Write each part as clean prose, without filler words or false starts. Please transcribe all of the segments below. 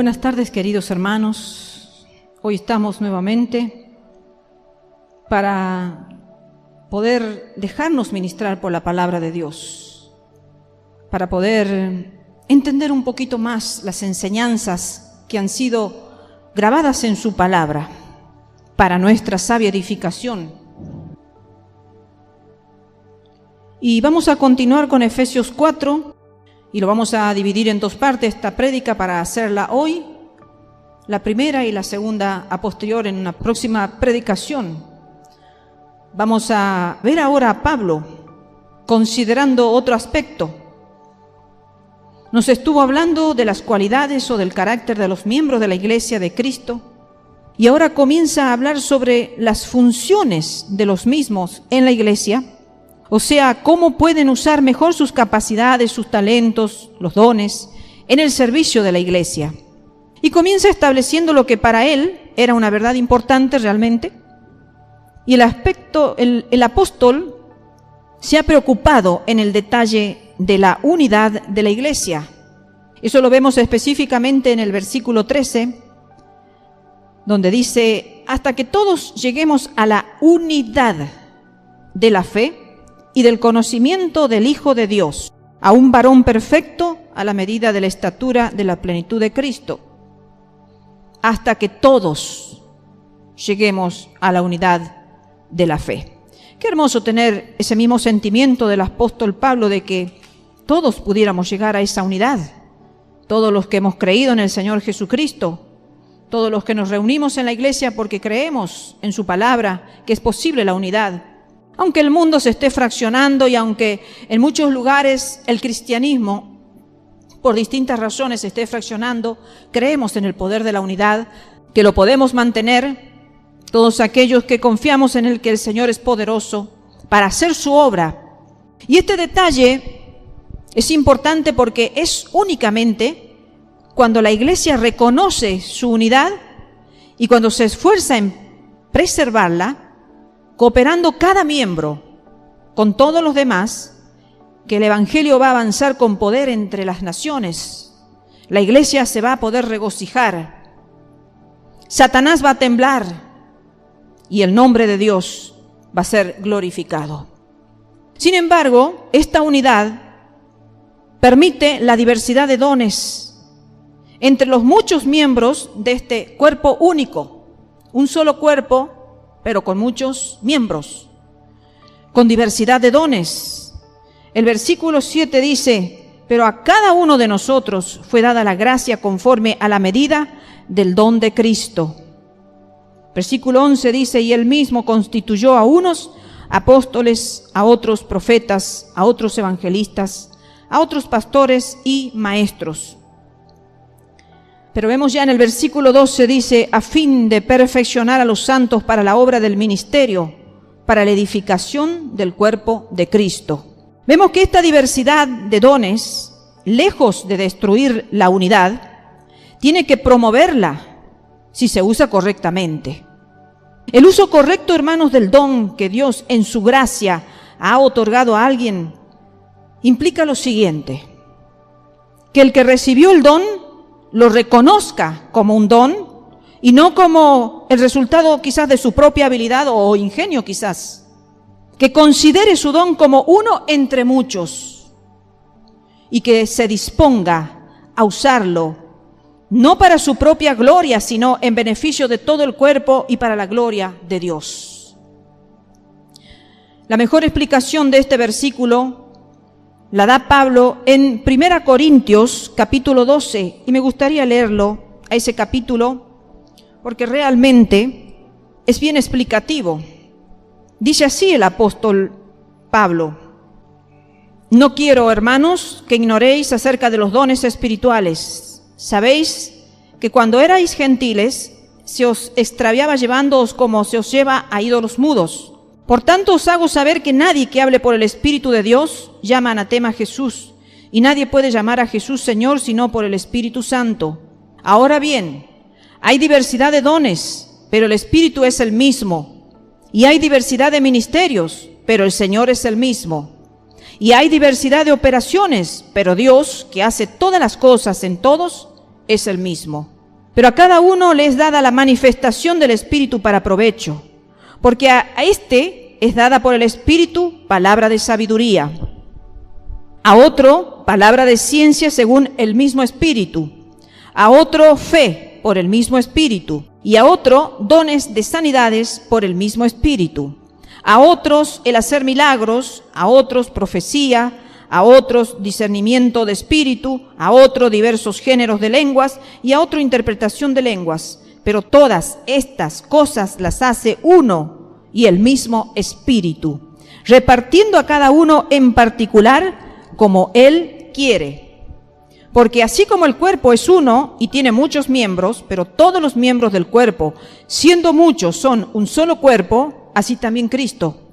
Buenas tardes, queridos hermanos. Hoy estamos nuevamente para poder dejarnos ministrar por la palabra de Dios, para poder entender un poquito más las enseñanzas que han sido grabadas en su palabra para nuestra sabia edificación. Y vamos a continuar con Efesios 4 y lo vamos a dividir en dos partes esta prédica para hacerla hoy, la primera y la segunda a posterior en una próxima predicación. Vamos a ver ahora a Pablo considerando otro aspecto. Nos estuvo hablando de las cualidades o del carácter de los miembros de la Iglesia de Cristo y ahora comienza a hablar sobre las funciones de los mismos en la Iglesia, o sea, cómo pueden usar mejor sus capacidades, sus talentos, los dones en el servicio de la Iglesia. Y comienza estableciendo lo que para él era una verdad importante realmente. Y el apóstol se ha preocupado en el detalle de la unidad de la Iglesia. Eso lo vemos específicamente en el versículo 13, donde dice: hasta que todos lleguemos a la unidad de la fe y del conocimiento del Hijo de Dios, a un varón perfecto a la medida de la estatura de la plenitud de Cristo. Hasta que todos lleguemos a la unidad de la fe. Qué hermoso tener ese mismo sentimiento del apóstol Pablo de que todos pudiéramos llegar a esa unidad. Todos los que hemos creído en el Señor Jesucristo, todos los que nos reunimos en la iglesia porque creemos en su palabra que es posible la unidad. Aunque el mundo se esté fraccionando y aunque en muchos lugares el cristianismo, por distintas razones, se esté fraccionando, creemos en el poder de la unidad, que lo podemos mantener, todos aquellos que confiamos en el que el Señor es poderoso para hacer su obra. Y este detalle es importante porque es únicamente cuando la iglesia reconoce su unidad y cuando se esfuerza en preservarla, cooperando cada miembro con todos los demás, que el Evangelio va a avanzar con poder entre las naciones. La iglesia se va a poder regocijar. Satanás va a temblar y el nombre de Dios va a ser glorificado. Sin embargo, esta unidad permite la diversidad de dones entre los muchos miembros de este cuerpo único, un solo cuerpo, pero con muchos miembros, con diversidad de dones. El versículo 7 dice: pero a cada uno de nosotros fue dada la gracia conforme a la medida del don de Cristo. Versículo 11 dice: y él mismo constituyó a unos apóstoles, a otros profetas, a otros evangelistas, a otros pastores y maestros. Pero vemos ya en el versículo 12, dice: a fin de perfeccionar a los santos para la obra del ministerio, para la edificación del cuerpo de Cristo. Vemos que esta diversidad de dones, lejos de destruir la unidad, tiene que promoverla si se usa correctamente. El uso correcto, hermanos, del don que Dios en su gracia ha otorgado a alguien, implica lo siguiente: que el que recibió el don lo reconozca como un don y no como el resultado quizás de su propia habilidad o ingenio quizás. Que considere su don como uno entre muchos y que se disponga a usarlo no para su propia gloria, sino en beneficio de todo el cuerpo y para la gloria de Dios. La mejor explicación de este versículo la da Pablo en 1 Corintios capítulo 12, y me gustaría leerlo a ese capítulo porque realmente es bien explicativo. Dice así el apóstol Pablo: no quiero, hermanos, que ignoréis acerca de los dones espirituales. Sabéis que cuando erais gentiles se os extraviaba llevándoos como se os lleva a ídolos mudos. Por tanto os hago saber que nadie que hable por el Espíritu de Dios llama anatema a Jesús, y nadie puede llamar a Jesús Señor sino por el Espíritu Santo. Ahora bien, hay diversidad de dones, pero el Espíritu es el mismo. Y hay diversidad de ministerios, pero el Señor es el mismo. Y hay diversidad de operaciones, pero Dios, que hace todas las cosas en todos, es el mismo. Pero a cada uno le es dada la manifestación del Espíritu para provecho, porque a este es dada por el Espíritu palabra de sabiduría, a otro palabra de ciencia según el mismo Espíritu, a otro fe por el mismo Espíritu, y a otro dones de sanidades por el mismo Espíritu, a otros el hacer milagros, a otros profecía, a otros discernimiento de espíritu, a otro diversos géneros de lenguas y a otro interpretación de lenguas. Pero todas estas cosas las hace uno y el mismo Espíritu, repartiendo a cada uno en particular como Él quiere. Porque así como el cuerpo es uno y tiene muchos miembros, pero todos los miembros del cuerpo, siendo muchos, son un solo cuerpo, así también Cristo.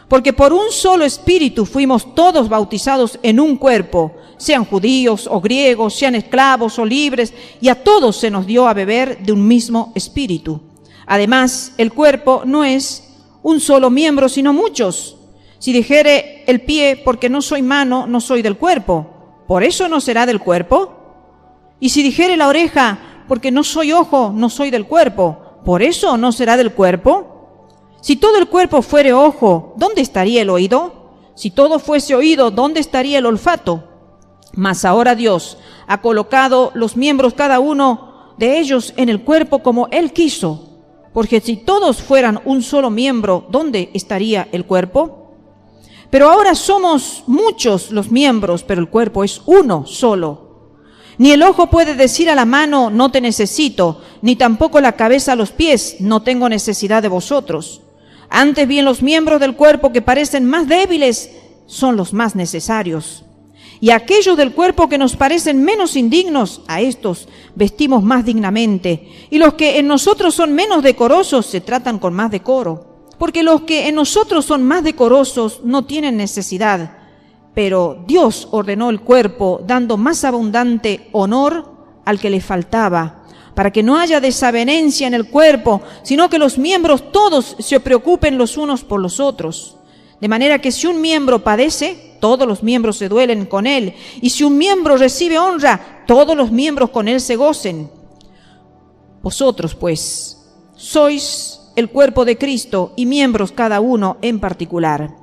Porque por un solo Espíritu fuimos todos bautizados en un cuerpo, sean judíos o griegos, sean esclavos o libres, y a todos se nos dio a beber de un mismo Espíritu. Además, el cuerpo no es un solo miembro, sino muchos. Si dijere el pie, porque no soy mano, no soy del cuerpo, ¿por eso no será del cuerpo? Y si dijere la oreja, porque no soy ojo, no soy del cuerpo, ¿por eso no será del cuerpo? Si todo el cuerpo fuere ojo, ¿dónde estaría el oído? Si todo fuese oído, ¿dónde estaría el olfato? Mas ahora Dios ha colocado los miembros cada uno de ellos en el cuerpo como Él quiso. Porque si todos fueran un solo miembro, ¿dónde estaría el cuerpo? Pero ahora somos muchos los miembros, pero el cuerpo es uno solo. Ni el ojo puede decir a la mano, no te necesito, ni tampoco la cabeza a los pies, no tengo necesidad de vosotros. Antes bien, los miembros del cuerpo que parecen más débiles son los más necesarios. Y aquellos del cuerpo que nos parecen menos indignos, a estos vestimos más dignamente. Y los que en nosotros son menos decorosos se tratan con más decoro. Porque los que en nosotros son más decorosos no tienen necesidad. Pero Dios ordenó el cuerpo, dando más abundante honor al que le faltaba, para que no haya desavenencia en el cuerpo, sino que los miembros todos se preocupen los unos por los otros. De manera que si un miembro padece, todos los miembros se duelen con él, y si un miembro recibe honra, todos los miembros con él se gocen. Vosotros, pues, sois el cuerpo de Cristo y miembros cada uno en particular.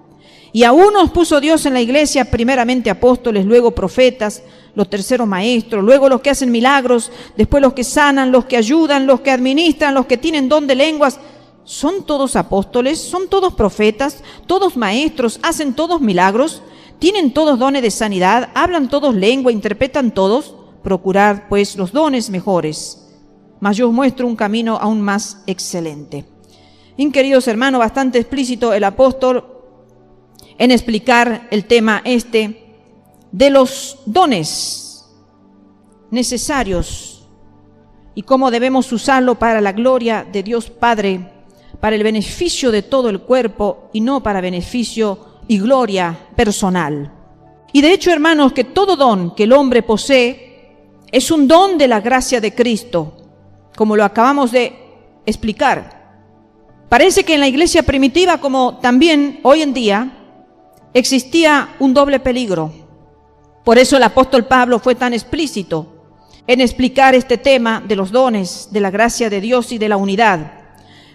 Y a unos puso Dios en la iglesia, primeramente apóstoles, luego profetas, los terceros maestros, luego los que hacen milagros, después los que sanan, los que ayudan, los que administran, los que tienen don de lenguas. ¿Son todos apóstoles? ¿Son todos profetas? ¿Todos maestros? ¿Hacen todos milagros? ¿Tienen todos dones de sanidad? ¿Hablan todos lengua? ¿Interpretan todos? Procurad, pues, los dones mejores. Mas yo os muestro un camino aún más excelente. Bien, queridos hermanos, bastante explícito el apóstol en explicar el tema de los dones necesarios y cómo debemos usarlo para la gloria de Dios Padre, para el beneficio de todo el cuerpo y no para beneficio y gloria personal. Y de hecho, hermanos, que todo don que el hombre posee es un don de la gracia de Cristo, como lo acabamos de explicar. Parece que en la iglesia primitiva, como también hoy en día, existía un doble peligro. Por eso el apóstol Pablo fue tan explícito en explicar este tema de los dones, de la gracia de Dios y de la unidad.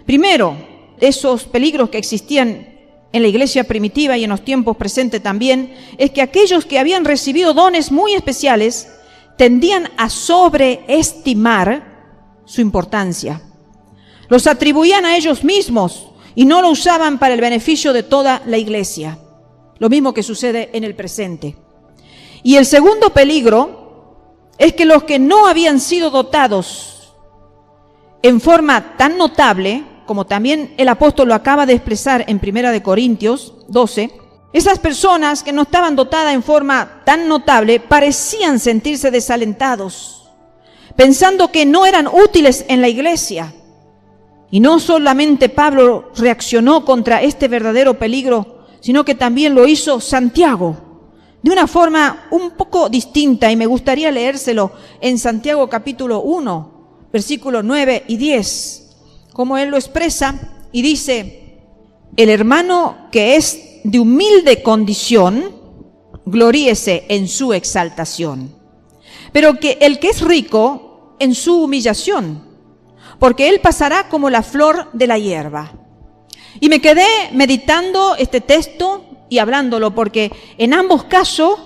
Primero, esos peligros que existían en la iglesia primitiva y en los tiempos presentes también, es que aquellos que habían recibido dones muy especiales tendían a sobreestimar su importancia. Los atribuían a ellos mismos y no lo usaban para el beneficio de toda la iglesia. Lo mismo que sucede en el presente. Y el segundo peligro es que los que no habían sido dotados en forma tan notable, como también el apóstol lo acaba de expresar en 1 Corintios 12, esas personas que no estaban dotadas en forma tan notable parecían sentirse desalentados, pensando que no eran útiles en la iglesia. Y no solamente Pablo reaccionó contra este verdadero peligro, sino que también lo hizo Santiago, de una forma un poco distinta, y me gustaría leérselo en Santiago capítulo 1, versículos 9 y 10, como él lo expresa y dice: el hermano que es de humilde condición, gloríese en su exaltación, pero que el que es rico, en su humillación, porque él pasará como la flor de la hierba. Y me quedé meditando este texto y hablándolo, porque en ambos casos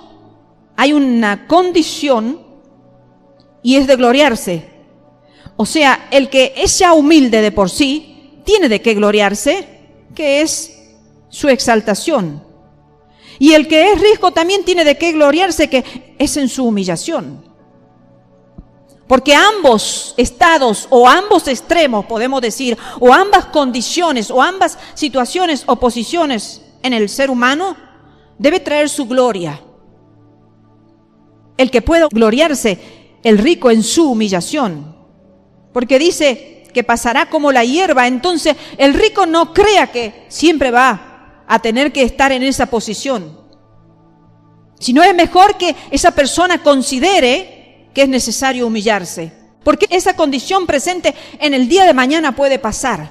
hay una condición y es de gloriarse. O sea, el que es ya humilde de por sí, tiene de qué gloriarse, que es su exaltación. Y el que es rico también tiene de qué gloriarse, que es en su humillación. Porque ambos estados o ambos extremos, podemos decir, o ambas condiciones o ambas situaciones o posiciones en el ser humano, debe traer su gloria. El que pueda gloriarse, el rico, en su humillación. Porque dice que pasará como la hierba, entonces el rico no crea que siempre va a tener que estar en esa posición. Sino es mejor que esa persona considere que es necesario humillarse. Porque esa condición presente en el día de mañana puede pasar.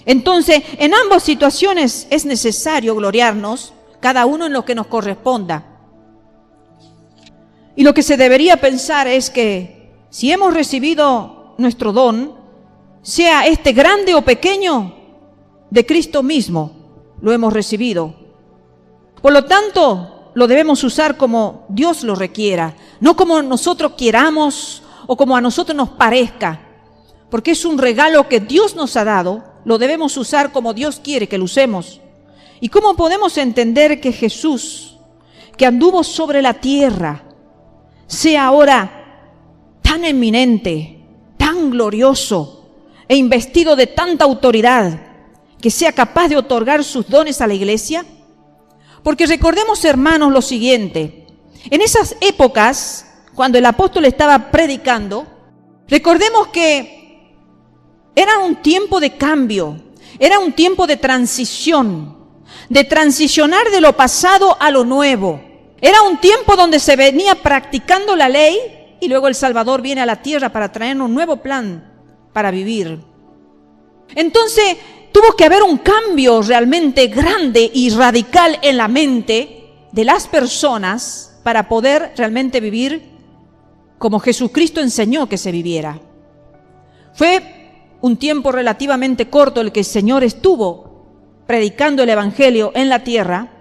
Entonces, en ambas situaciones es necesario gloriarnos, cada uno en lo que nos corresponda. Y lo que se debería pensar es que si hemos recibido nuestro don, sea este grande o pequeño, de Cristo mismo lo hemos recibido. Por lo tanto, lo debemos usar como Dios lo requiera, no como nosotros queramos o como a nosotros nos parezca, porque es un regalo que Dios nos ha dado, lo debemos usar como Dios quiere que lo usemos. ¿Y cómo podemos entender que Jesús, que anduvo sobre la tierra, sea ahora tan eminente, tan glorioso e investido de tanta autoridad, que sea capaz de otorgar sus dones a la iglesia? Porque recordemos, hermanos, lo siguiente. En esas épocas, cuando el apóstol estaba predicando, recordemos que era un tiempo de cambio, era un tiempo de transición, de transicionar de lo pasado a lo nuevo. Era un tiempo donde se venía practicando la ley y luego el Salvador viene a la tierra para traernos un nuevo plan para vivir. Entonces, tuvo que haber un cambio realmente grande y radical en la mente de las personas para poder realmente vivir como Jesucristo enseñó que se viviera. Fue un tiempo relativamente corto el que el Señor estuvo predicando el Evangelio en la tierra,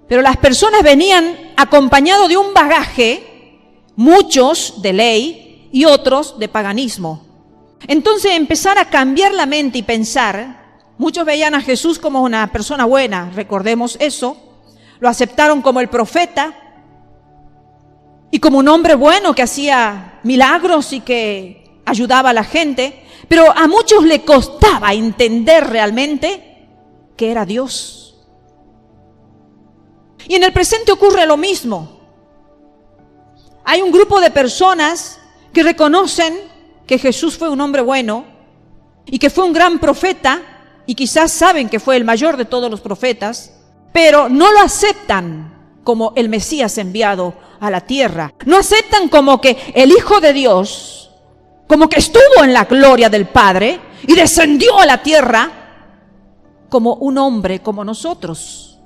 pero las personas venían acompañados de un bagaje, muchos de ley y otros de paganismo. Entonces empezar a cambiar la mente y pensar, muchos veían a Jesús como una persona buena, recordemos eso, lo aceptaron como el profeta y como un hombre bueno que hacía milagros y que ayudaba a la gente, pero a muchos le costaba entender realmente que era Dios. Y en el presente ocurre lo mismo. Hay un grupo de personas que reconocen que Jesús fue un hombre bueno y que fue un gran profeta y quizás saben que fue el mayor de todos los profetas, pero no lo aceptan como el Mesías enviado a la tierra. No aceptan como que el Hijo de Dios, como que estuvo en la gloria del Padre y descendió a la tierra como un hombre como nosotros,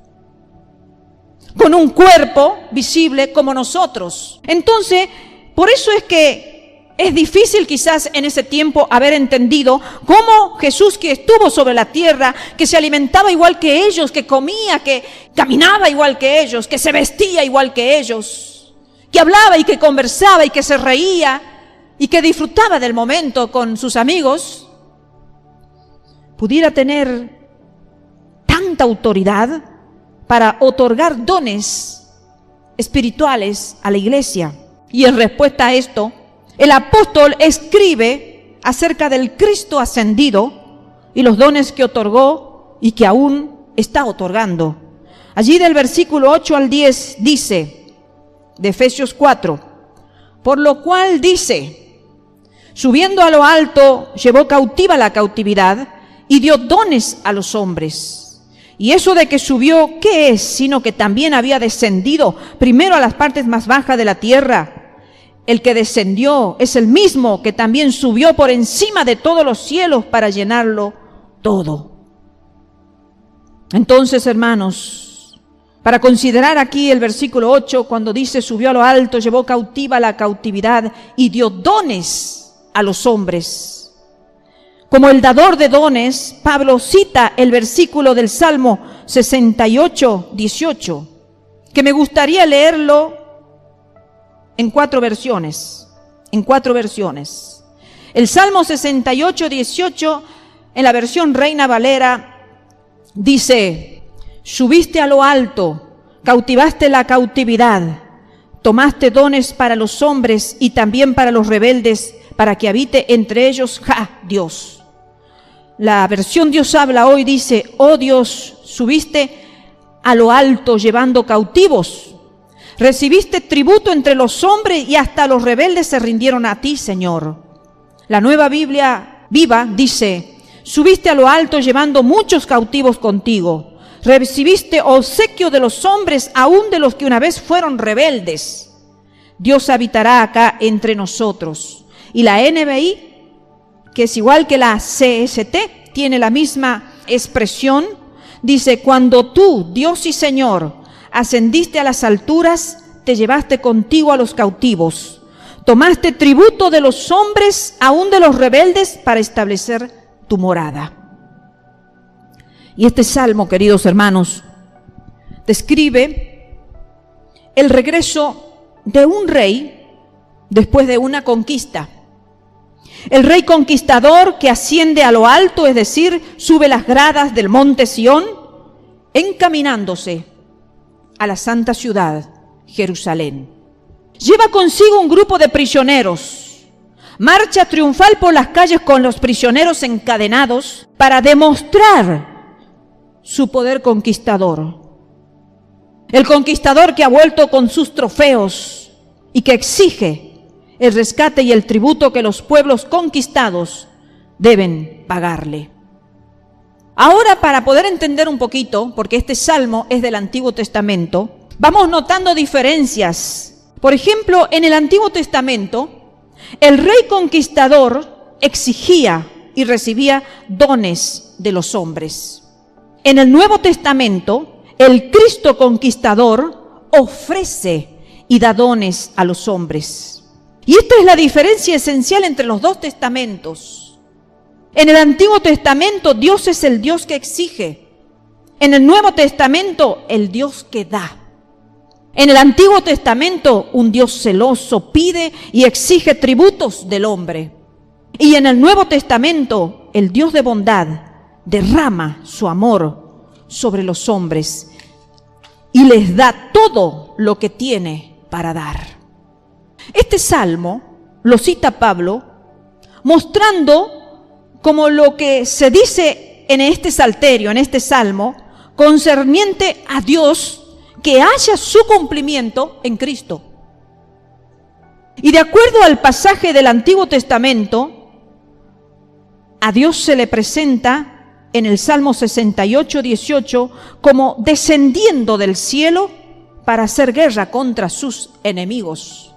con un cuerpo visible como nosotros. Entonces, por eso es que es difícil quizás en ese tiempo haber entendido cómo Jesús, que estuvo sobre la tierra, que se alimentaba igual que ellos, que comía, que caminaba igual que ellos, que se vestía igual que ellos, que hablaba y que conversaba y que se reía y que disfrutaba del momento con sus amigos, pudiera tener tanta autoridad para otorgar dones espirituales a la iglesia. Y en respuesta a esto, el apóstol escribe acerca del Cristo ascendido y los dones que otorgó y que aún está otorgando. Allí del versículo 8 al 10 dice, de Efesios 4, por lo cual dice, subiendo a lo alto, llevó cautiva la cautividad y dio dones a los hombres. Y eso de que subió, ¿qué es? Sino que también había descendido primero a las partes más bajas de la tierra. El que descendió es el mismo que también subió por encima de todos los cielos para llenarlo todo. Entonces, hermanos, para considerar aquí el versículo 8, cuando dice, subió a lo alto, llevó cautiva la cautividad y dio dones a los hombres. Como el dador de dones, Pablo cita el versículo del Salmo 68, 18, que me gustaría leerlo en cuatro versiones. El Salmo 68, 18, en la versión Reina Valera, dice: subiste a lo alto, cautivaste la cautividad, tomaste dones para los hombres y también para los rebeldes, para que habite entre ellos, Dios. La versión Dios habla hoy dice: oh Dios, subiste a lo alto llevando cautivos, recibiste tributo entre los hombres y hasta los rebeldes se rindieron a ti, Señor. La Nueva Biblia Viva dice: subiste a lo alto llevando muchos cautivos contigo, recibiste obsequio de los hombres, aún de los que una vez fueron rebeldes. Dios habitará acá entre nosotros. Y la NBI, que es igual que la CST, tiene la misma expresión, dice: cuando tú, Dios y Señor, ascendiste a las alturas, te llevaste contigo a los cautivos, tomaste tributo de los hombres, aún de los rebeldes, para establecer tu morada. Y este salmo, queridos hermanos, describe el regreso de un rey después de una conquista. El rey conquistador que asciende a lo alto, es decir, sube las gradas del monte Sión, encaminándose a la santa ciudad, Jerusalén. Lleva consigo un grupo de prisioneros. Marcha triunfal por las calles con los prisioneros encadenados para demostrar su poder conquistador. El conquistador que ha vuelto con sus trofeos y que exige el rescate y el tributo que los pueblos conquistados deben pagarle. Ahora, para poder entender un poquito, porque este salmo es del Antiguo Testamento, vamos notando diferencias. Por ejemplo, en el Antiguo Testamento, el rey conquistador exigía y recibía dones de los hombres. En el Nuevo Testamento, el Cristo conquistador ofrece y da dones a los hombres. Y esta es la diferencia esencial entre los dos testamentos. En el Antiguo Testamento, Dios es el Dios que exige. En el Nuevo Testamento, el Dios que da. En el Antiguo Testamento, un Dios celoso pide y exige tributos del hombre. Y en el Nuevo Testamento, el Dios de bondad derrama su amor sobre los hombres y les da todo lo que tiene para dar. Este salmo lo cita Pablo mostrando como lo que se dice en este salterio, en este salmo, concerniente a Dios, que haya su cumplimiento en Cristo. Y de acuerdo al pasaje del Antiguo Testamento, a Dios se le presenta en el Salmo 68, 18, como descendiendo del cielo para hacer guerra contra sus enemigos.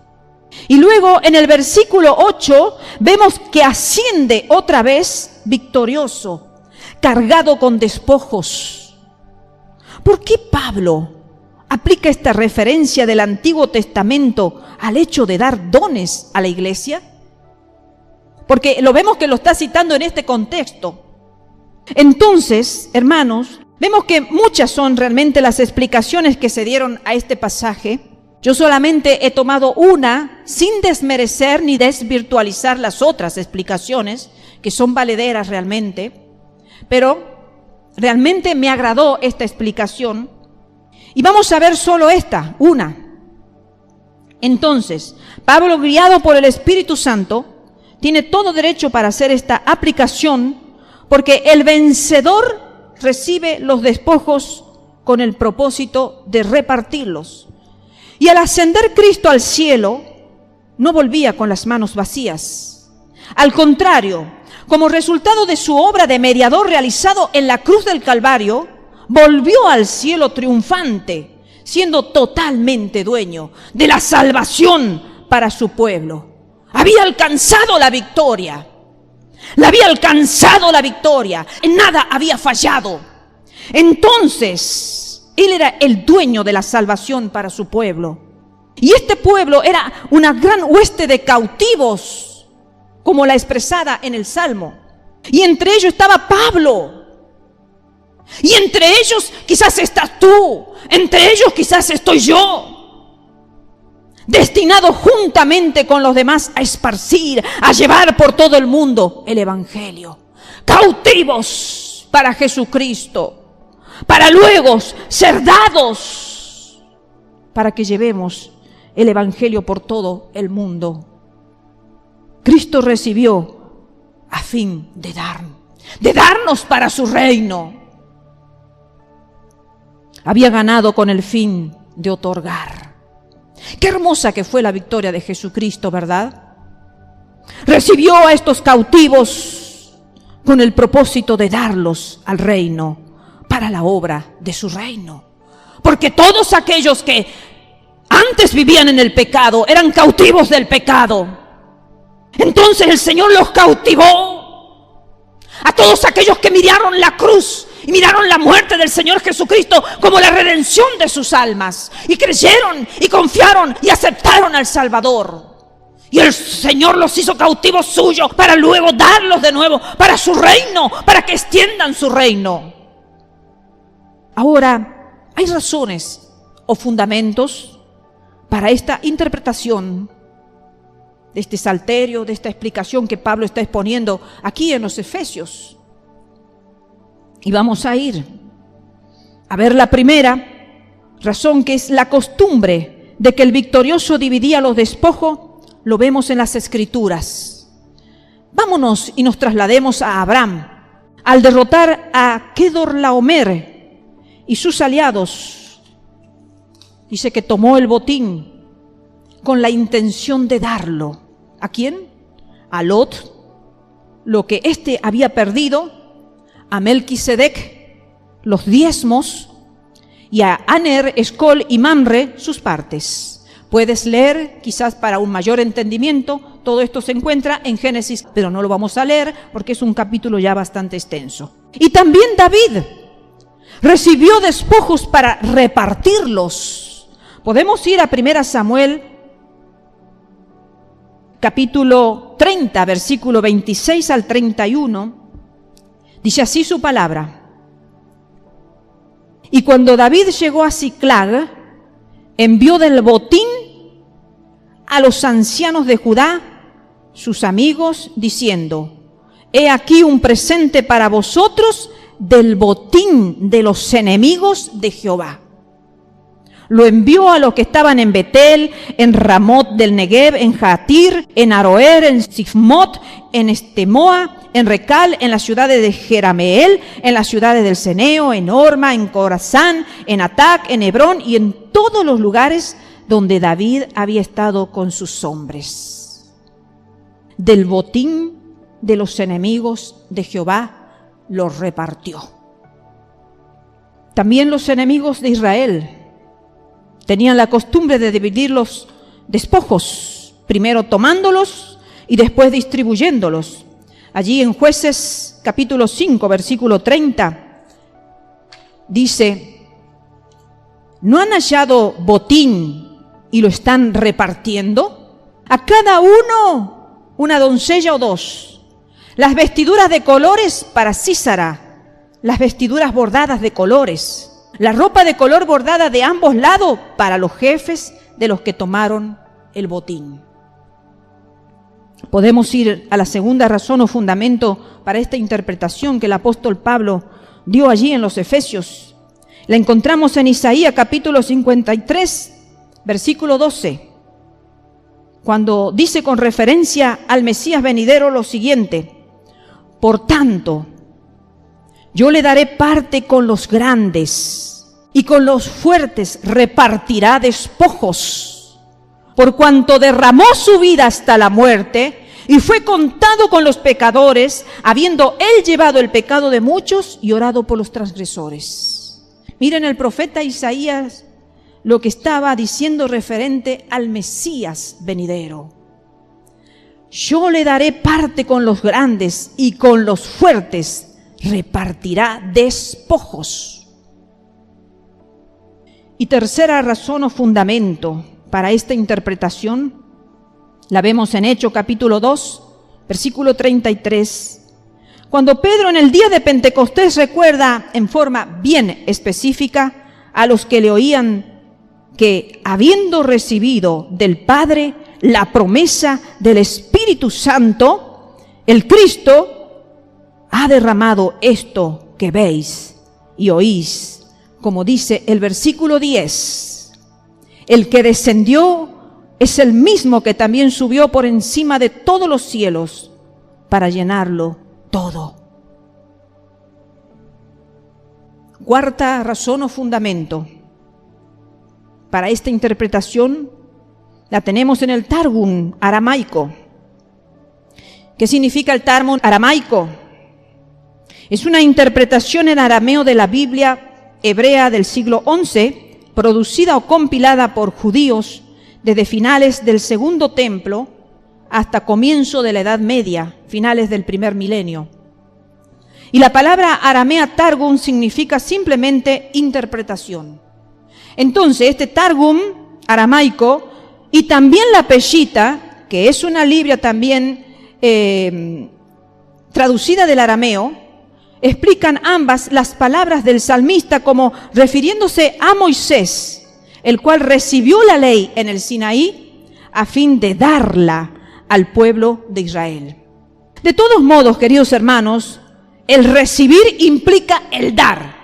Y luego en el versículo 8 vemos que asciende otra vez victorioso, cargado con despojos. ¿Por qué Pablo aplica esta referencia del Antiguo Testamento al hecho de dar dones a la iglesia? Porque lo vemos que lo está citando en este contexto. Entonces, hermanos, vemos que muchas son realmente las explicaciones que se dieron a este pasaje. Yo solamente he tomado una sin desmerecer ni desvirtualizar las otras explicaciones, que son valederas realmente, pero realmente me agradó esta explicación. Y vamos a ver solo esta, una. Entonces, Pablo, guiado por el Espíritu Santo, tiene todo derecho para hacer esta aplicación, porque el vencedor recibe los despojos con el propósito de repartirlos. Y al ascender Cristo al cielo, no volvía con las manos vacías. Al contrario, como resultado de su obra de mediador realizado en la cruz del Calvario, volvió al cielo triunfante, siendo totalmente dueño de la salvación para su pueblo. Había alcanzado la victoria. En nada había fallado. Entonces, Él era el dueño de la salvación para su pueblo. Y este pueblo era una gran hueste de cautivos, como la expresada en el Salmo. Y entre ellos estaba Pablo. Y entre ellos quizás estás tú. Entre ellos quizás estoy yo. Destinado juntamente con los demás a esparcir, a llevar por todo el mundo el Evangelio. Cautivos para Jesucristo. Para luego ser dados. Para que llevemos el Evangelio por todo el mundo. Cristo recibió a fin de darnos para su reino. Había ganado con el fin de otorgar. Qué hermosa que fue la victoria de Jesucristo, ¿verdad? Recibió a estos cautivos con el propósito de darlos al reino, para la obra de su reino. Porque todos aquellos que antes vivían en el pecado eran cautivos del pecado. Entonces el Señor los cautivó. A todos aquellos que miraron la cruz y miraron la muerte del Señor Jesucristo como la redención de sus almas. Y creyeron y confiaron y aceptaron al Salvador. Y el Señor los hizo cautivos suyos para luego darlos de nuevo para su reino, para que extiendan su reino. Ahora, hay razones o fundamentos para esta interpretación de este salterio, de esta explicación que Pablo está exponiendo aquí en los Efesios. Y vamos a ir a ver la primera razón, que es la costumbre de que el victorioso dividía los despojos. Lo vemos en las Escrituras. Vámonos y nos traslademos a Abraham. Al derrotar a Kedorlaomer y sus aliados, dice que tomó el botín con la intención de darlo. ¿A quién? A Lot, lo que éste había perdido, a Melquisedec, los diezmos, y a Aner, Escol y Mamre, sus partes. Puedes leer, quizás para un mayor entendimiento, todo esto se encuentra en Génesis, pero no lo vamos a leer porque es un capítulo ya bastante extenso. Y también David recibió despojos para repartirlos. Podemos ir a 1 Samuel, capítulo 30, versículo 26 al 31. Dice así su palabra. Y cuando David llegó a Siclag, envió del botín a los ancianos de Judá, sus amigos, diciendo: he aquí un presente para vosotros del botín de los enemigos de Jehová. Lo envió a los que estaban en Betel, en Ramot del Negev, en Jatir, en Aroer, en Sifmot, en Estemoa, en Recal, en las ciudades de Jerameel, en las ciudades del Ceneo, en Orma, en Corazán, en Atac, en Hebrón y en todos los lugares donde David había estado con sus hombres. Del botín de los enemigos de Jehová los repartió. También los enemigos de Israel tenían la costumbre de dividir los despojos, primero tomándolos y después distribuyéndolos. Allí en Jueces capítulo 5, versículo 30, dice: ¿no han hallado botín y lo están repartiendo? A cada uno una doncella o dos. Las vestiduras de colores para Sísara, las vestiduras bordadas de colores. La ropa de color bordada de ambos lados para los jefes de los que tomaron el botín. Podemos ir a la segunda razón o fundamento para esta interpretación que el apóstol Pablo dio allí en los Efesios. La encontramos en Isaías capítulo 53, versículo 12, cuando dice con referencia al Mesías venidero lo siguiente: por tanto, yo le daré parte con los grandes y con los fuertes repartirá despojos, por cuanto derramó su vida hasta la muerte y fue contado con los pecadores, habiendo él llevado el pecado de muchos y orado por los transgresores. Miren el profeta Isaías lo que estaba diciendo referente al Mesías venidero. Yo le daré parte con los grandes y con los fuertes repartirá despojos. Y tercera razón o fundamento para esta interpretación la vemos en Hechos capítulo 2, versículo 33. Cuando Pedro en el día de Pentecostés recuerda en forma bien específica a los que le oían que habiendo recibido del Padre la promesa del Espíritu Santo, el Cristo ha derramado esto que veis y oís, como dice el versículo 10. El que descendió es el mismo que también subió por encima de todos los cielos para llenarlo todo. Cuarta razón o fundamento para esta interpretación la tenemos en el Targum aramaico. ¿Qué significa el Targum aramaico? Es una interpretación en arameo de la Biblia hebrea del siglo XI, producida o compilada por judíos desde finales del Segundo Templo hasta comienzo de la Edad Media, finales del primer milenio. Y la palabra aramea Targum significa simplemente interpretación. Entonces, este Targum aramaico y también la Peshita, que es una Biblia también traducida del arameo, explican ambas las palabras del salmista como refiriéndose a Moisés, el cual recibió la ley en el Sinaí a fin de darla al pueblo de Israel. De todos modos, queridos hermanos, el recibir implica el dar.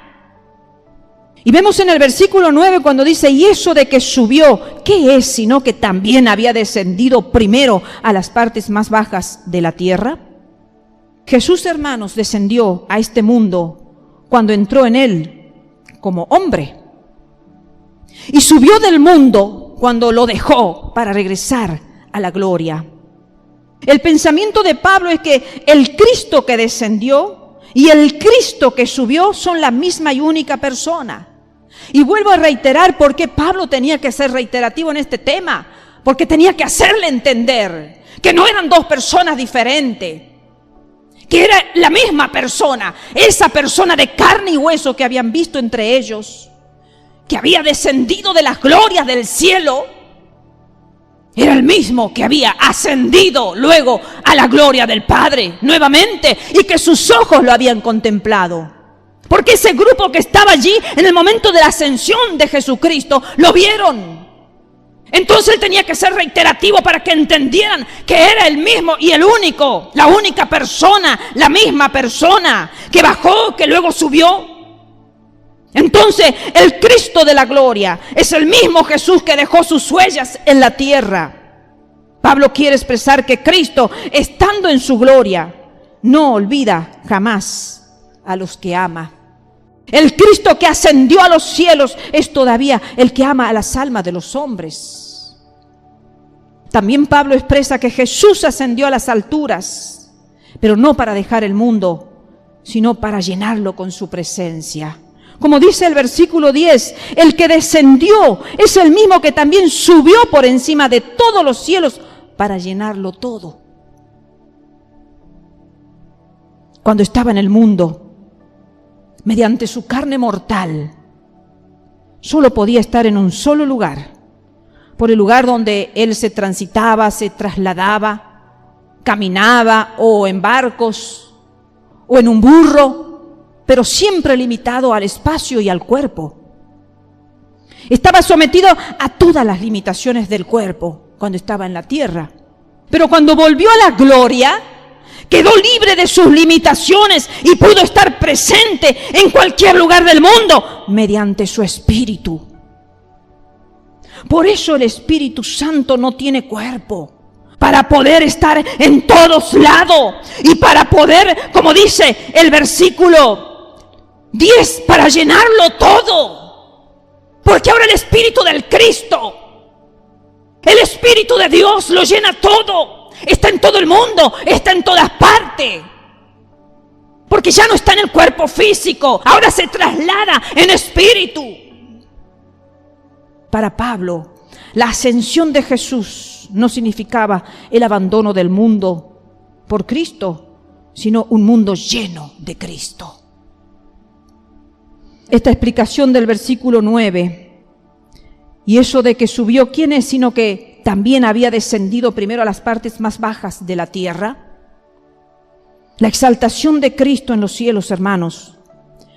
Y vemos en el versículo 9 cuando dice, y eso de que subió, ¿qué es sino que también había descendido primero a las partes más bajas de la tierra? Jesús, hermanos, descendió a este mundo cuando entró en él como hombre. Y subió del mundo cuando lo dejó para regresar a la gloria. El pensamiento de Pablo es que el Cristo que descendió y el Cristo que subió son la misma y única persona. Y vuelvo a reiterar por qué Pablo tenía que ser reiterativo en este tema, porque tenía que hacerle entender que no eran dos personas diferentes, que era la misma persona, esa persona de carne y hueso que habían visto entre ellos, que había descendido de las glorias del cielo, era el mismo que había ascendido luego a la gloria del Padre nuevamente y que sus ojos lo habían contemplado. Porque ese grupo que estaba allí en el momento de la ascensión de Jesucristo lo vieron. Entonces él tenía que ser reiterativo para que entendieran que era el mismo y el único, la única persona, la misma persona que bajó, que luego subió. Entonces el Cristo de la gloria es el mismo Jesús que dejó sus huellas en la tierra. Pablo quiere expresar que Cristo, estando en su gloria, no olvida jamás a los que ama. El Cristo que ascendió a los cielos es todavía el que ama a las almas de los hombres. También Pablo expresa que Jesús ascendió a las alturas, pero no para dejar el mundo, sino para llenarlo con su presencia. Como dice el versículo 10, el que descendió es el mismo que también subió por encima de todos los cielos para llenarlo todo. Cuando estaba en el mundo, mediante su carne mortal, solo podía estar en un solo lugar, por el lugar donde él se transitaba, se trasladaba, caminaba o en barcos o en un burro, pero siempre limitado al espacio y al cuerpo. Estaba sometido a todas las limitaciones del cuerpo cuando estaba en la tierra, pero cuando volvió a la gloria, quedó libre de sus limitaciones y pudo estar presente en cualquier lugar del mundo mediante su Espíritu. Por eso el Espíritu Santo no tiene cuerpo, para poder estar en todos lados y para poder, como dice el versículo 10, para llenarlo todo. Porque ahora el Espíritu del Cristo, el Espíritu de Dios lo llena todo. Está en todo el mundo, está en todas partes. Porque ya no está en el cuerpo físico, ahora se traslada en espíritu. Para Pablo, la ascensión de Jesús no significaba el abandono del mundo por Cristo, sino un mundo lleno de Cristo. Esta explicación del versículo 9 Y eso de que subió, ¿quién es? Sino que también había descendido primero a las partes más bajas de la tierra. La exaltación de Cristo en los cielos, hermanos,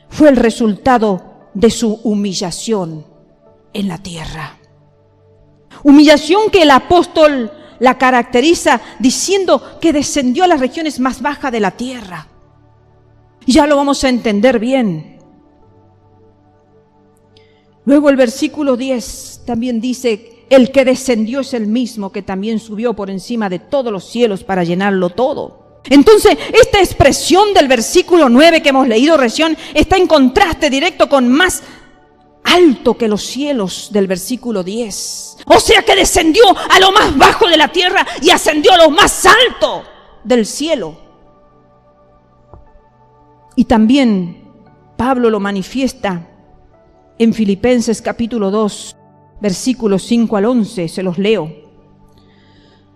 fue el resultado de su humillación en la tierra. Humillación que el apóstol la caracteriza diciendo que descendió a las regiones más bajas de la tierra. Ya lo vamos a entender bien. Luego el versículo 10 también dice: el que descendió es el mismo que también subió por encima de todos los cielos para llenarlo todo. Entonces, esta expresión del versículo 9 que hemos leído recién está en contraste directo con más alto que los cielos del versículo 10. O sea que descendió a lo más bajo de la tierra y ascendió a lo más alto del cielo. Y también Pablo lo manifiesta en Filipenses capítulo 2, versículos 5 al 11, se los leo.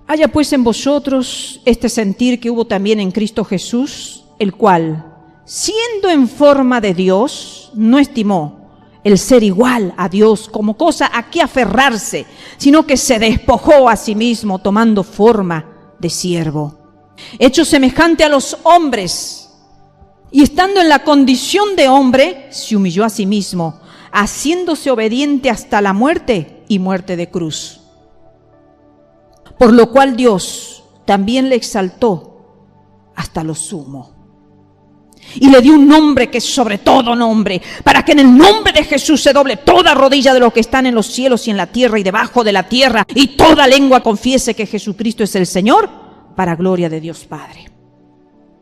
Haya pues en vosotros este sentir que hubo también en Cristo Jesús, el cual, siendo en forma de Dios, no estimó el ser igual a Dios como cosa a que aferrarse, sino que se despojó a sí mismo, tomando forma de siervo, hecho semejante a los hombres, y estando en la condición de hombre, se humilló a sí mismo, haciéndose obediente hasta la muerte y muerte de cruz. Por lo cual Dios también le exaltó hasta lo sumo y le dio un nombre que es sobre todo nombre, para que en el nombre de Jesús se doble toda rodilla de los que están en los cielos y en la tierra y debajo de la tierra, y toda lengua confiese que Jesucristo es el Señor, para gloria de Dios Padre.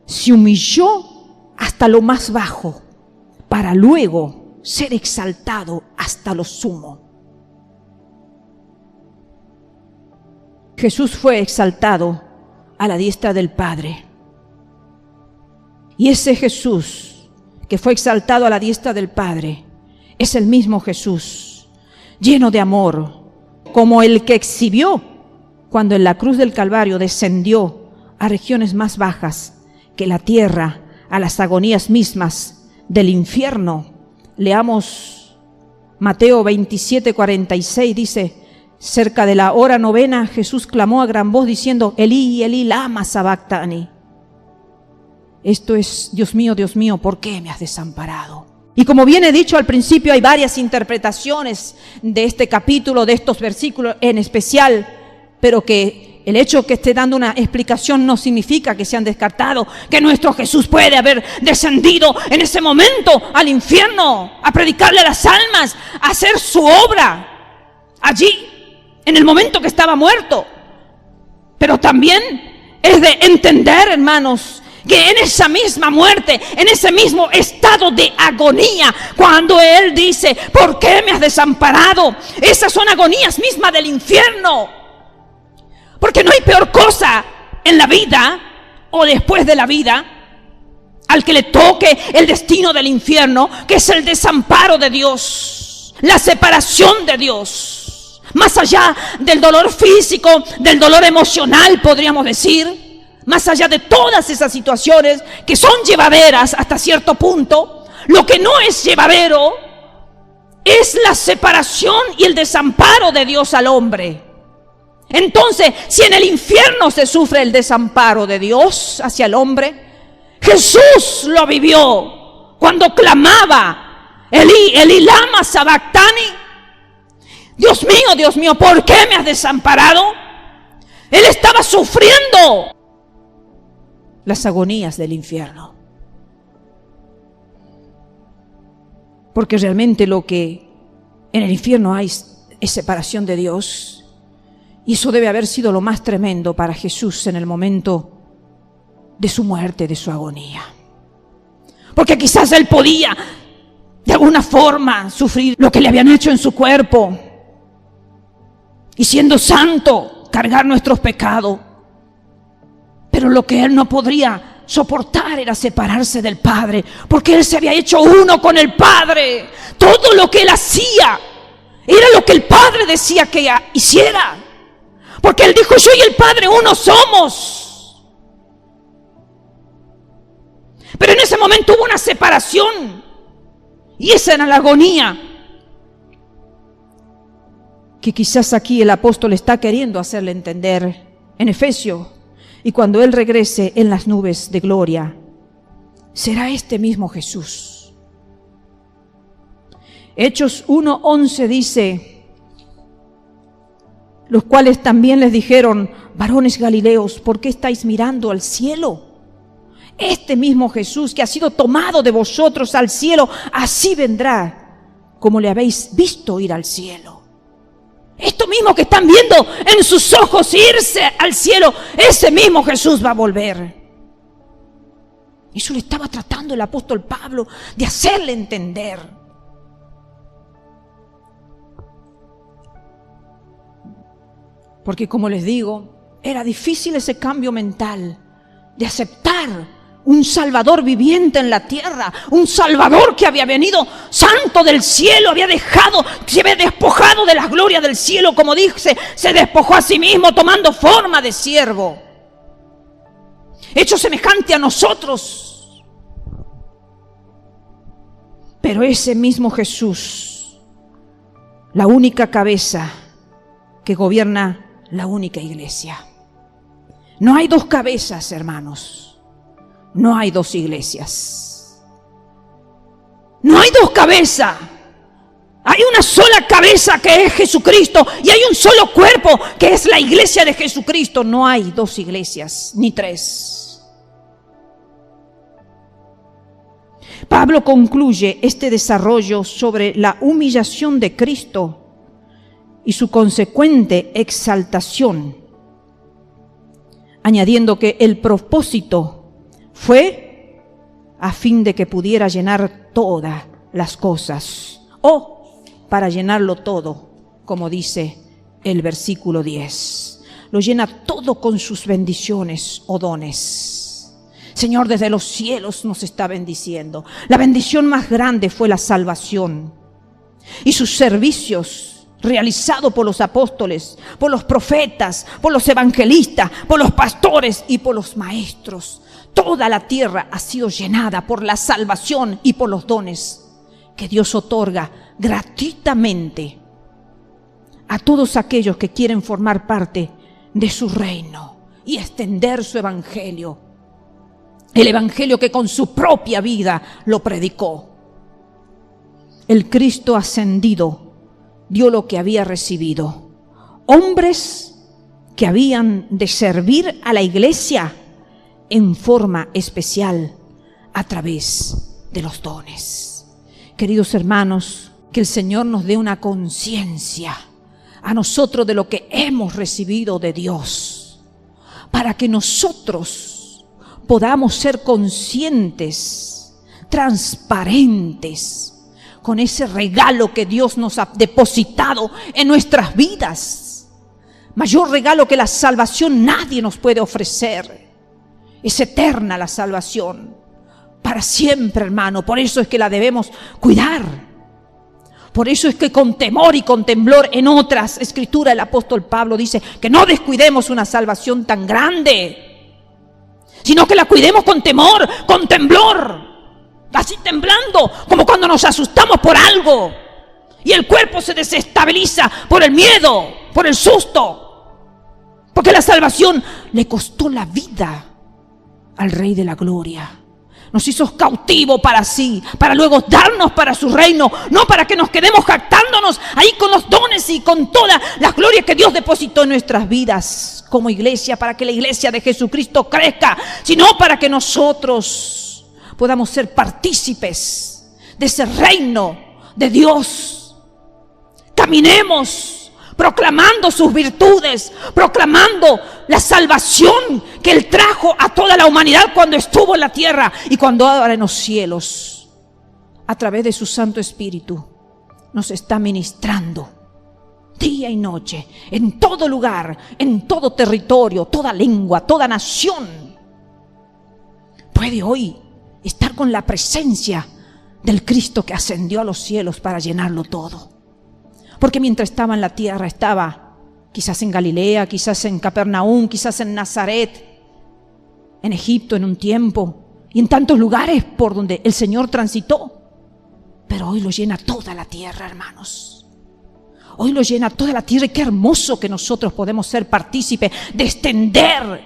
Se humilló hasta lo más bajo, para luego ser exaltado hasta lo sumo. Jesús fue exaltado a la diestra del Padre. Y ese Jesús que fue exaltado a la diestra del Padre es el mismo Jesús, lleno de amor, como el que exhibió cuando en la cruz del Calvario descendió a regiones más bajas que la tierra, a las agonías mismas del infierno. Leamos Mateo 27:46, dice: cerca de la hora novena, Jesús clamó a gran voz diciendo: Elí, Elí, lama sabactani. Esto es: Dios mío, ¿por qué me has desamparado? Y como viene dicho al principio, hay varias interpretaciones de este capítulo, de estos versículos en especial, pero que el hecho que esté dando una explicación no significa que se han descartado, que nuestro Jesús puede haber descendido en ese momento al infierno, a predicarle a las almas, a hacer su obra allí, en el momento que estaba muerto. Pero también es de entender, hermanos, que en esa misma muerte, en ese mismo estado de agonía, cuando Él dice: ¿por qué me has desamparado? Esas son agonías mismas del infierno. Porque no hay peor cosa en la vida o después de la vida al que le toque el destino del infierno, que es el desamparo de Dios, la separación de Dios. Más allá del dolor físico, del dolor emocional, podríamos decir, más allá de todas esas situaciones que son llevaderas hasta cierto punto, lo que no es llevadero es la separación y el desamparo de Dios al hombre. Entonces, si en el infierno se sufre el desamparo de Dios hacia el hombre, Jesús lo vivió cuando clamaba: Elí, Elí, lama sabactani. Dios mío, ¿por qué me has desamparado? Él estaba sufriendo las agonías del infierno. Porque realmente lo que en el infierno hay es separación de Dios. Y eso debe haber sido lo más tremendo para Jesús en el momento de su muerte, de su agonía. Porque quizás Él podía de alguna forma sufrir lo que le habían hecho en su cuerpo. Y siendo santo, cargar nuestros pecados. Pero lo que Él no podría soportar era separarse del Padre, porque Él se había hecho uno con el Padre. Todo lo que Él hacía era lo que el Padre decía que hiciera, porque Él dijo: yo y el Padre uno somos. Pero en ese momento hubo una separación, y esa era la agonía. que quizás aquí el apóstol está queriendo hacerle entender en Efesios, y cuando Él regrese en las nubes de gloria, será este mismo Jesús. Hechos 1:11 dice: los cuales también les dijeron: varones galileos, ¿por qué estáis mirando al cielo? Este mismo Jesús que ha sido tomado de vosotros al cielo, así vendrá como le habéis visto ir al cielo. Esto mismo que están viendo en sus ojos irse al cielo, ese mismo Jesús va a volver. Eso le estaba tratando el apóstol Pablo de hacerle entender. Porque como les digo, era difícil ese cambio mental de aceptar un Salvador viviente en la tierra, un Salvador que había venido santo del cielo, se había despojado de las glorias del cielo, como dice, se despojó a sí mismo tomando forma de siervo, hecho semejante a nosotros. Pero ese mismo Jesús, la única cabeza que gobierna la única iglesia. No hay dos cabezas, hermanos. No hay dos iglesias. No hay dos cabezas. Hay una sola cabeza que es Jesucristo y hay un solo cuerpo que es la iglesia de Jesucristo. No hay dos iglesias, ni tres. Pablo concluye este desarrollo sobre la humillación de Cristo y su consecuente exaltación, añadiendo que el propósito fue a fin de que pudiera llenar todas las cosas, o para llenarlo todo, como dice el versículo 10. Lo llena todo con sus bendiciones o dones. Señor, desde los cielos nos está bendiciendo. La bendición más grande fue la salvación y sus servicios realizado por los apóstoles, por los profetas, por los evangelistas, por los pastores y por los maestros. Toda la tierra ha sido llenada por la salvación y por los dones que Dios otorga gratuitamente a todos aquellos que quieren formar parte de su reino y extender su evangelio. El evangelio que con su propia vida lo predicó. El Cristo ascendido dio lo que había recibido. Hombres que habían de servir a la iglesia en forma especial a través de los dones. Queridos hermanos, que el Señor nos dé una conciencia a nosotros de lo que hemos recibido de Dios, para que nosotros podamos ser conscientes, transparentes, con ese regalo que Dios nos ha depositado en nuestras vidas. Mayor regalo que la salvación nadie nos puede ofrecer. Es eterna la salvación, para siempre, hermano. Por eso es que la debemos cuidar. Por eso es que con temor y con temblor, en otras escrituras el apóstol Pablo dice que no descuidemos una salvación tan grande, sino que la cuidemos con temor, con temblor, así temblando, como cuando nos asustamos por algo y el cuerpo se desestabiliza por el miedo, por el susto, porque la salvación le costó la vida al Rey de la Gloria. Nos hizo cautivos para sí, para luego darnos para su reino, no para que nos quedemos jactándonos ahí con los dones y con toda la gloria que Dios depositó en nuestras vidas como iglesia, para que la iglesia de Jesucristo crezca, sino para que nosotros podamos ser partícipes de ese reino de Dios. Caminemos proclamando sus virtudes, proclamando la salvación que Él trajo a toda la humanidad cuando estuvo en la tierra y cuando ahora en los cielos, a través de su Santo Espíritu, nos está ministrando día y noche, en todo lugar, en todo territorio, toda lengua, toda nación. Puede hoy estar con la presencia del Cristo que ascendió a los cielos para llenarlo todo. Porque mientras estaba en la tierra, estaba quizás en Galilea, quizás en Capernaum, quizás en Nazaret, en Egipto en un tiempo, y en tantos lugares por donde el Señor transitó. Pero hoy lo llena toda la tierra, hermanos. Hoy lo llena toda la tierra y qué hermoso que nosotros podemos ser partícipes de extender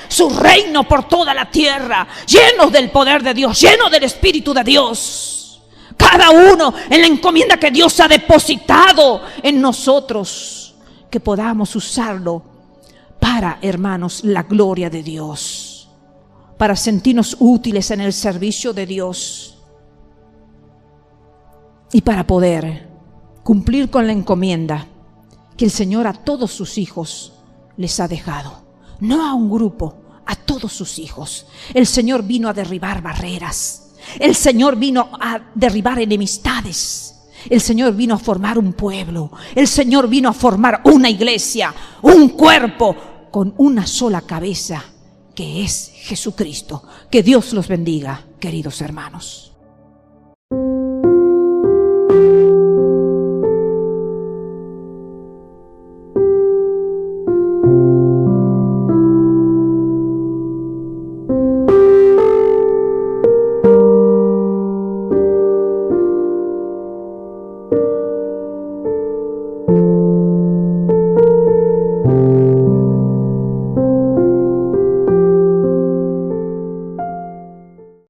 su reino por toda la tierra, llenos del poder de Dios, llenos del Espíritu de Dios. Cada uno en la encomienda que Dios ha depositado en nosotros, que podamos usarlo para, hermanos, la gloria de Dios, para sentirnos útiles en el servicio de Dios y para poder cumplir con la encomienda que el Señor a todos sus hijos les ha dejado. No a un grupo, a todos sus hijos. El Señor vino a derribar barreras. El Señor vino a derribar enemistades. El Señor vino a formar un pueblo. El Señor vino a formar una iglesia, un cuerpo con una sola cabeza, que es Jesucristo. Que Dios los bendiga, queridos hermanos.